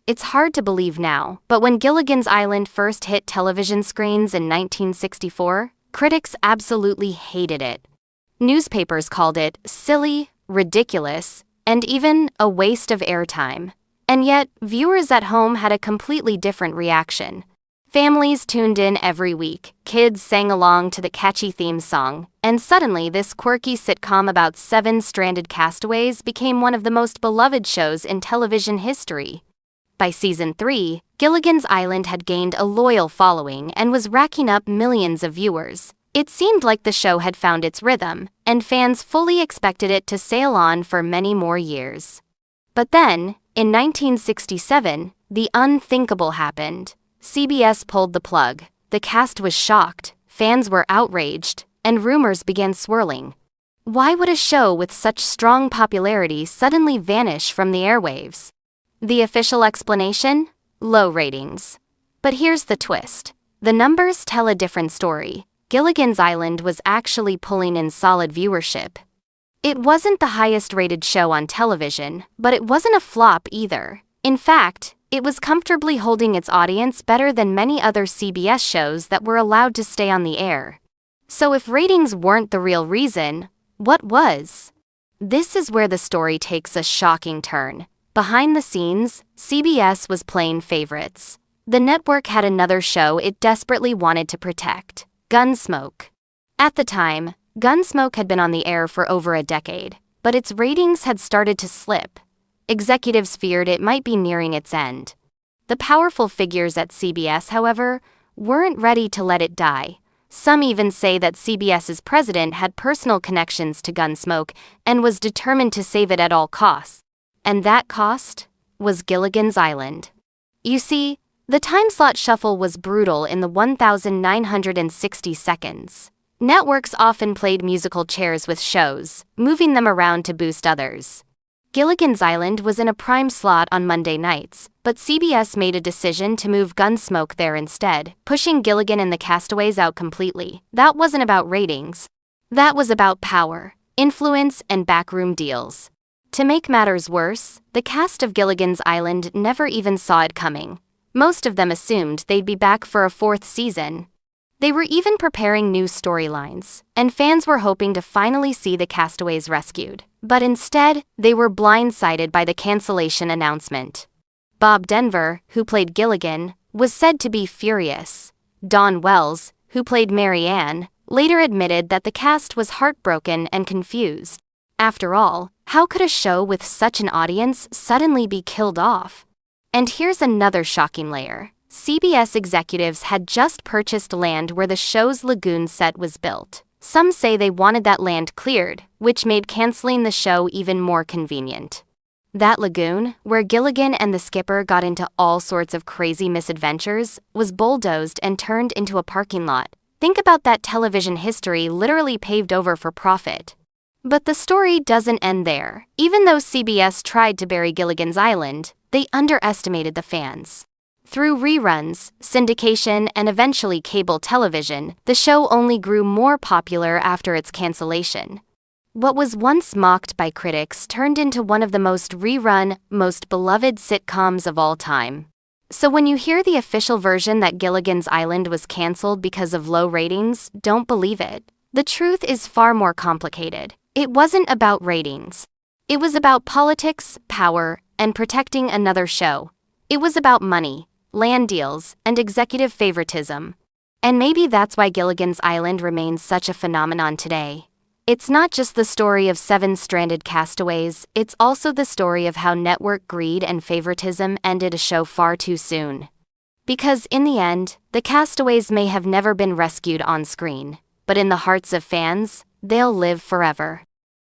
It's hard to believe now, but when Gilligan's Island first hit television screens in 1964, critics absolutely hated it. Newspapers called it silly, ridiculous, and even a waste of airtime. And yet, viewers at home had a completely different reaction. Families tuned in every week, kids sang along to the catchy theme song, and suddenly this quirky sitcom about 7 stranded castaways became one of the most beloved shows in television history. By season 3, Gilligan's Island had gained a loyal following and was racking up millions of viewers. It seemed like the show had found its rhythm, and fans fully expected it to sail on for many more years. But then, in 1967, the unthinkable happened. CBS pulled the plug. The cast was shocked, fans were outraged, and rumors began swirling. Why would a show with such strong popularity suddenly vanish from the airwaves? The official explanation? Low ratings. But here's the twist. The numbers tell a different story. Gilligan's Island was actually pulling in solid viewership. It wasn't the highest-rated show on television, but it wasn't a flop either. In fact, it was comfortably holding its audience better than many other CBS shows that were allowed to stay on the air. So if ratings weren't the real reason, what was? This is where the story takes a shocking turn. Behind the scenes, CBS was playing favorites. The network had another show it desperately wanted to protect, Gunsmoke. At the time, Gunsmoke had been on the air for over a decade, but its ratings had started to slip. Executives feared it might be nearing its end. The powerful figures at CBS, however, weren't ready to let it die. Some even say that CBS's president had personal connections to Gunsmoke and was determined to save it at all costs. And that cost was Gilligan's Island. You see, the time-slot shuffle was brutal in the 1,960 seconds. Networks often played musical chairs with shows, moving them around to boost others. Gilligan's Island was in a prime slot on Monday nights, but CBS made a decision to move Gunsmoke there instead, pushing Gilligan and the Castaways out completely. That wasn't about ratings. That was about power, influence, and backroom deals. To make matters worse, the cast of Gilligan's Island never even saw it coming. Most of them assumed they'd be back for a 4th season. They were even preparing new storylines, and fans were hoping to finally see the castaways rescued. But instead, they were blindsided by the cancellation announcement. Bob Denver, who played Gilligan, was said to be furious. Dawn Wells, who played Mary Ann, later admitted that the cast was heartbroken and confused. After all, how could a show with such an audience suddenly be killed off? And here's another shocking layer. CBS executives had just purchased land where the show's lagoon set was built. Some say they wanted that land cleared, which made canceling the show even more convenient. That lagoon, where Gilligan and the skipper got into all sorts of crazy misadventures, was bulldozed and turned into a parking lot. Think about that television history literally paved over for profit. But the story doesn't end there. Even though CBS tried to bury Gilligan's Island, they underestimated the fans. Through reruns, syndication, and eventually cable television, the show only grew more popular after its cancellation. What was once mocked by critics turned into one of the most rerun, most beloved sitcoms of all time. So when you hear the official version that Gilligan's Island was canceled because of low ratings, don't believe it. The truth is far more complicated. It wasn't about ratings. It was about politics, power, and protecting another show. It was about money, land deals, and executive favoritism. And maybe that's why Gilligan's Island remains such a phenomenon today. It's not just the story of 7 stranded castaways, it's also the story of how network greed and favoritism ended a show far too soon. Because in the end, the castaways may have never been rescued on screen, but in the hearts of fans, they'll live forever.